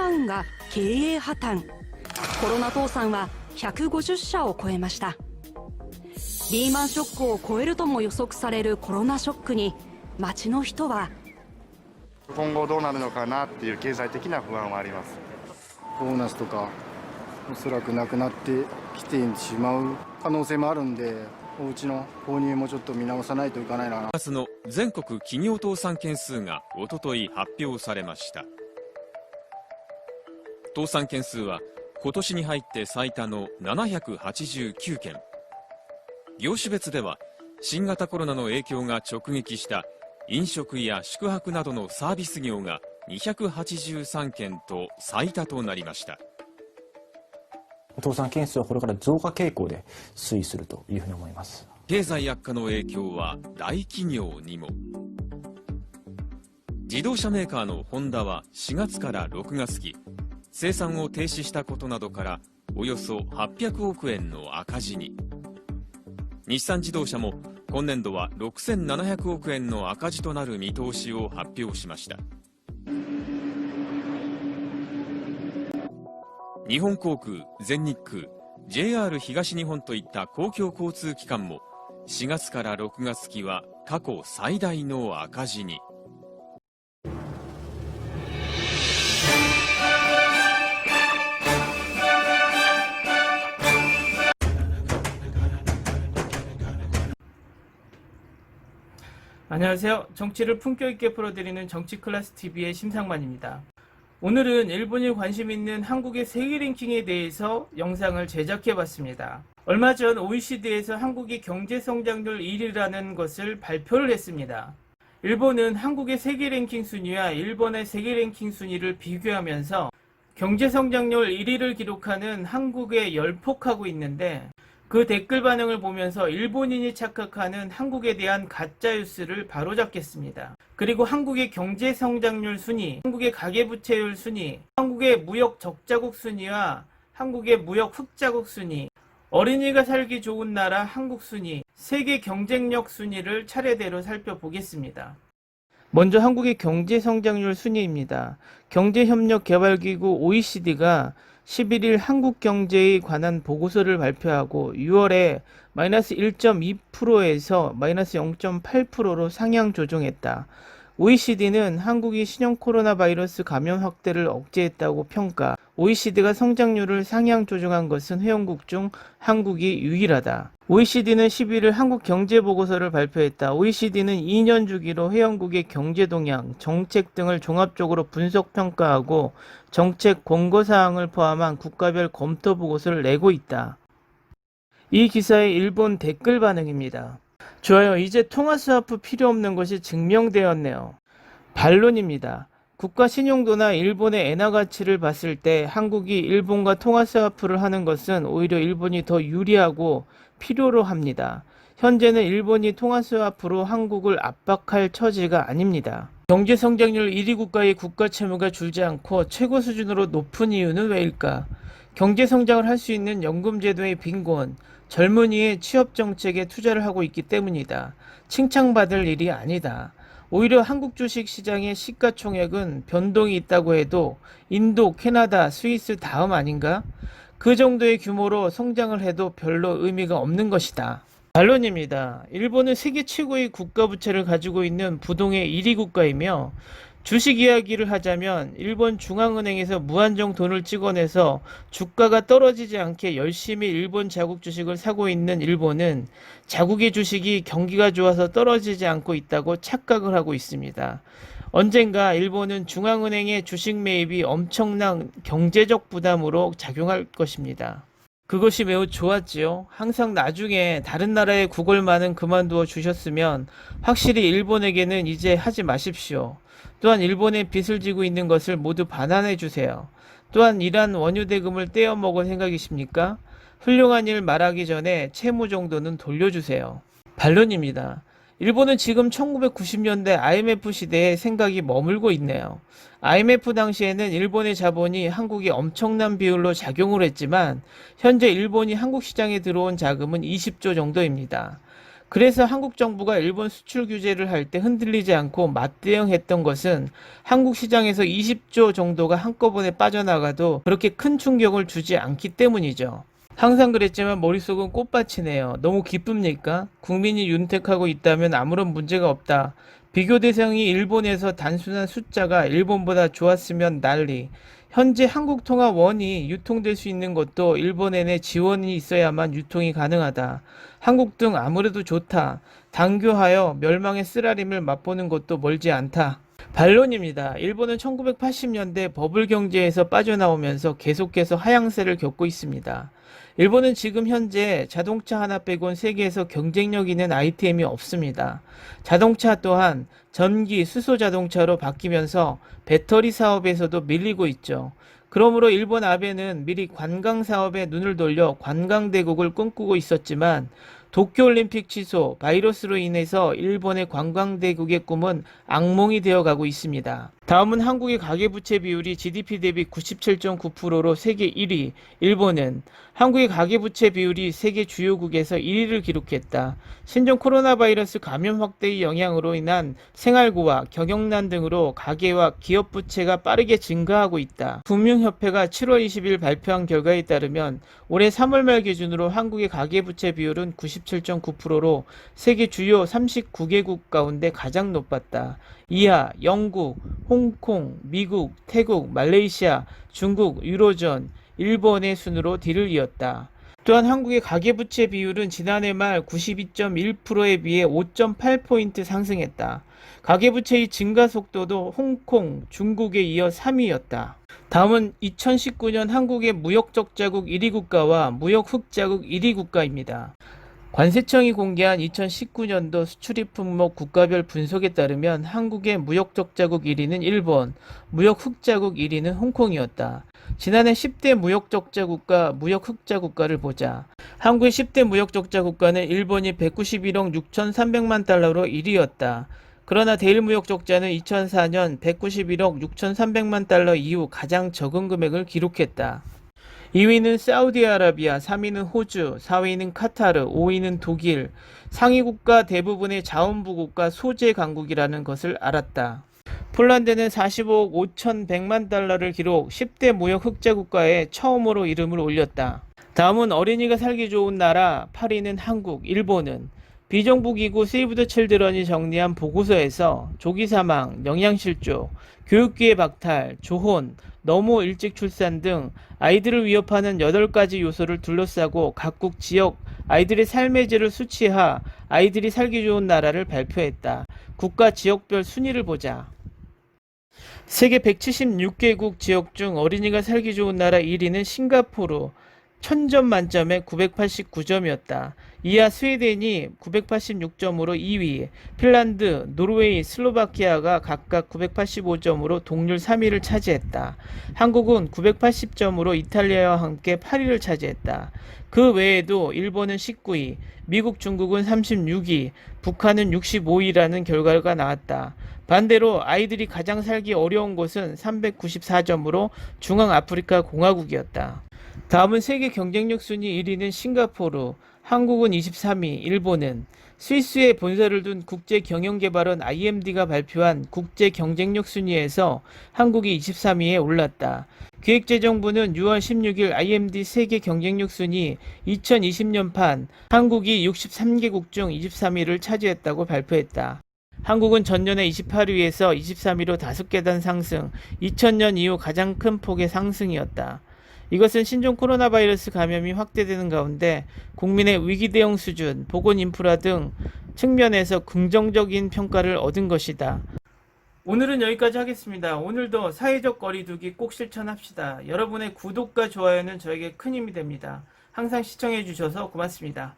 ナウンが経営破綻。コロナ倒産は150社を超えました。リーマンショックを超えるとも予測されるコロナショックに街の人は、今後どうなるのかなっていう経済的な不安はあります。ボーナスとかおそらくなくなってきてしまう可能性もあるんで、お家の購入もちょっと見直さないといけないな。4月の全国企業倒産件数がおととい発表されました。倒産件数は今年に入って最多の789件。業種別では新型コロナの影響が直撃した飲食や宿泊などのサービス業が283件と最多となりました。倒産件数はこれから増加傾向で推移するというふうに思います。経済悪化の影響は大企業にも。自動車メーカーのホンダは4月から6月期、生産を停止したことなどからおよそ800億円の赤字に。日産自動車も今年度は6700億円の赤字となる見通しを発表しました。日本航空、全日空、JR 東日本といった公共交通機関も4月から6月期は過去最大の赤字に。안녕하세요. 정치를 품격 있게 풀어드리는 정치클래스TV의 심상만입니다. 오늘은 일본이 관심 있는 한국의 세계 랭킹에 대해서 영상을 제작해봤습니다. 얼마 전 OECD에서 한국이 경제성장률 1위라는 것을 발표를 했습니다. 일본은 한국의 세계 랭킹 순위와 일본의 세계 랭킹 순위를 비교하면서 경제성장률 1위를 기록하는 한국에 열폭하고 있는데, 그 댓글 반응을 보면서 일본인이 착각하는 한국에 대한 가짜뉴스를 바로잡겠습니다. 그리고 한국의 경제성장률 순위, 한국의 가계부채율 순위, 한국의 무역 적자국 순위와 한국의 무역 흑자국 순위, 어린이가 살기 좋은 나라 한국 순위, 세계 경쟁력 순위를 차례대로 살펴보겠습니다. 먼저 한국의 경제성장률 순위입니다. 경제협력개발기구 OECD가 11일 한국 경제에 관한 보고서를 발표하고 6월에 마이너스 1.2%에서 마이너스 0.8%로 상향 조정했다. OECD는 한국이 신형 코로나 바이러스 감염 확대를 억제했다고 평가. OECD가 성장률을 상향 조정한 것은 회원국 중 한국이 유일하다. OECD는 11일 한국 경제 보고서를 발표했다. OECD는 2년 주기로 회원국의 경제 동향, 정책 등을 종합적으로 분석 평가하고 정책 권고사항을 포함한 국가별 검토 보고서를 내고 있다. 이 기사의 일본 댓글 반응입니다. 좋아요. 이제 통화스와프 필요 없는 것이 증명되었네요. 반론입니다. 국가 신용도나 일본의 엔화 가치를 봤을 때 한국이 일본과 통화스와프를 하는 것은 오히려 일본이 더 유리하고 필요로 합니다. 현재는 일본이 통화스와프로 한국을 압박할 처지가 아닙니다. 경제성장률 1위 국가의 국가 채무가 줄지 않고 최고 수준으로 높은 이유는 왜일까? 경제성장을 할 수 있는 연금제도의 빈곤, 젊은이의 취업정책에 투자를 하고 있기 때문이다. 칭찬받을 일이 아니다. 오히려 한국 주식 시장의 시가총액은 변동이 있다고 해도 인도, 캐나다, 스위스 다음 아닌가? 그 정도의 규모로 성장을 해도 별로 의미가 없는 것이다. 반론입니다. 일본은 세계 최고의 국가부채를 가지고 있는 부동의 1위 국가이며, 주식 이야기를 하자면 일본 중앙은행에서 무한정 돈을 찍어내서 주가가 떨어지지 않게 열심히 일본 자국 주식을 사고 있는 일본은 자국의 주식이 경기가 좋아서 떨어지지 않고 있다고 착각을 하고 있습니다. 언젠가 일본은 중앙은행의 주식 매입이 엄청난 경제적 부담으로 작용할 것입니다. 그것이 매우 좋았지요. 항상 나중에 다른 나라의 구걸만은 그만두어 주셨으면 확실히 일본에게는 이제 하지 마십시오. 또한 일본에 빚을 지고 있는 것을 모두 반환해 주세요. 또한 이란 원유 대금을 떼어 먹을 생각이십니까? 훌륭한 일 말하기 전에 채무 정도는 돌려주세요. 반론입니다. 일본은 지금 1990년대 IMF 시대에 생각이 머물고 있네요. IMF 당시에는 일본의 자본이 한국에 엄청난 비율로 작용을 했지만 현재 일본이 한국 시장에 들어온 자금은 20조 정도입니다. 그래서 한국 정부가 일본 수출 규제를 할 때 흔들리지 않고 맞대응했던 것은 한국 시장에서 20조 정도가 한꺼번에 빠져나가도 그렇게 큰 충격을 주지 않기 때문이죠. 항상 그랬지만 머릿속은 꽃밭이네요. 너무 기쁩니까? 국민이 윤택하고 있다면 아무런 문제가 없다. 비교 대상이 일본에서 단순한 숫자가 일본보다 좋았으면 난리. 현재 한국통화원이 유통될 수 있는 것도 일본엔의 지원이 있어야만 유통이 가능하다. 한국 등 아무래도 좋다. 단교하여 멸망의 쓰라림을 맛보는 것도 멀지 않다. 반론입니다. 일본은 1980년대 버블 경제에서 빠져나오면서 계속해서 하향세를 겪고 있습니다. 일본은 지금 현재 자동차 하나 빼곤 세계에서 경쟁력 있는 아이템이 없습니다. 자동차 또한 전기, 수소 자동차로 바뀌면서 배터리 사업에서도 밀리고 있죠. 그러므로 일본 아베는 미리 관광 사업에 눈을 돌려 관광대국을 꿈꾸고 있었지만 도쿄올림픽 취소, 바이러스로 인해서 일본의 관광대국의 꿈은 악몽이 되어가고 있습니다. 다음은 한국의 가계부채 비율이 GDP 대비 97.9%로 세계 1위, 일본은 한국의 가계부채 비율이 세계 주요국에서 1위를 기록했다. 신종 코로나 바이러스 감염 확대의 영향으로 인한 생활고와 경영난 등으로 가계와 기업 부채가 빠르게 증가하고 있다. 금융협회가 7월 20일 발표한 결과에 따르면 올해 3월 말 기준으로 한국의 가계부채 비율은 97.9%로 세계 주요 39개국 가운데 가장 높았다. 이하 영국, 홍콩, 미국, 태국, 말레이시아, 중국, 유로존, 일본의 순으로 뒤를 이었다. 또한 한국의 가계부채 비율은 지난해 말 92.1%에 비해 5.8포인트 상승했다. 가계부채의 증가 속도도 홍콩, 중국에 이어 3위였다. 다음은 2019년 한국의 무역적자국 1위 국가와 무역흑자국 1위 국가입니다. 관세청이 공개한 2019년도 수출입 품목 국가별 분석에 따르면 한국의 무역적자국 1위는 일본, 무역흑자국 1위는 홍콩이었다. 지난해 10대 무역적자국가, 무역흑자국가를 보자. 한국의 10대 무역적자국가는 일본이 191억 6,300만 달러로 1위였다. 그러나 대일무역적자는 2004년 191억 6,300만 달러 이후 가장 적은 금액을 기록했다. 2위는 사우디아라비아, 3위는 호주, 4위는 카타르, 5위는 독일, 상위 국가 대부분의 자원부 국가 소재 강국이라는 것을 알았다. 폴란드는 45억 5,100만 달러를 기록 10대 무역 흑자 국가에 처음으로 이름을 올렸다. 다음은 어린이가 살기 좋은 나라 8위는 한국, 일본은 비정부기구 세이브 더 칠드런이 정리한 보고서에서 조기 사망, 영양실조, 교육기회 박탈, 조혼, 너무 일찍 출산 등 아이들을 위협하는 8가지 요소를 둘러싸고 각국 지역 아이들의 삶의 질을 수치하 아이들이 살기 좋은 나라를 발표했다. 국가 지역별 순위를 보자. 세계 176개국 지역 중 어린이가 살기 좋은 나라 1위는 싱가포르, 1000점 만점에 989점이었다. 이하 스웨덴이 986점으로 2위, 핀란드, 노르웨이, 슬로바키아가 각각 985점으로 동률 3위를 차지했다. 한국은 980점으로 이탈리아와 함께 8위를 차지했다. 그 외에도 일본은 19위, 미국, 중국은 36위, 북한은 65위라는 결과가 나왔다. 반대로 아이들이 가장 살기 어려운 곳은 394점으로 중앙아프리카 공화국이었다. 다음은 세계 경쟁력 순위 1위는 싱가포르, 한국은 23위, 일본은 스위스에 본사를 둔 국제경영개발원 IMD가 발표한 국제 경쟁력 순위에서 한국이 23위에 올랐다. 기획재정부는 6월 16일 IMD 세계 경쟁력 순위 2020년판 한국이 63개국 중 23위를 차지했다고 발표했다. 한국은 전년에 28위에서 23위로 5계단 상승, 2000년 이후 가장 큰 폭의 상승이었다. 이것은 신종 코로나 바이러스 감염이 확대되는 가운데 국민의 위기 대응 수준, 보건 인프라 등 측면에서 긍정적인 평가를 얻은 것이다. 오늘은 여기까지 하겠습니다. 오늘도 사회적 거리두기 꼭 실천합시다. 여러분의 구독과 좋아요는 저에게 큰 힘이 됩니다. 항상 시청해 주셔서 고맙습니다.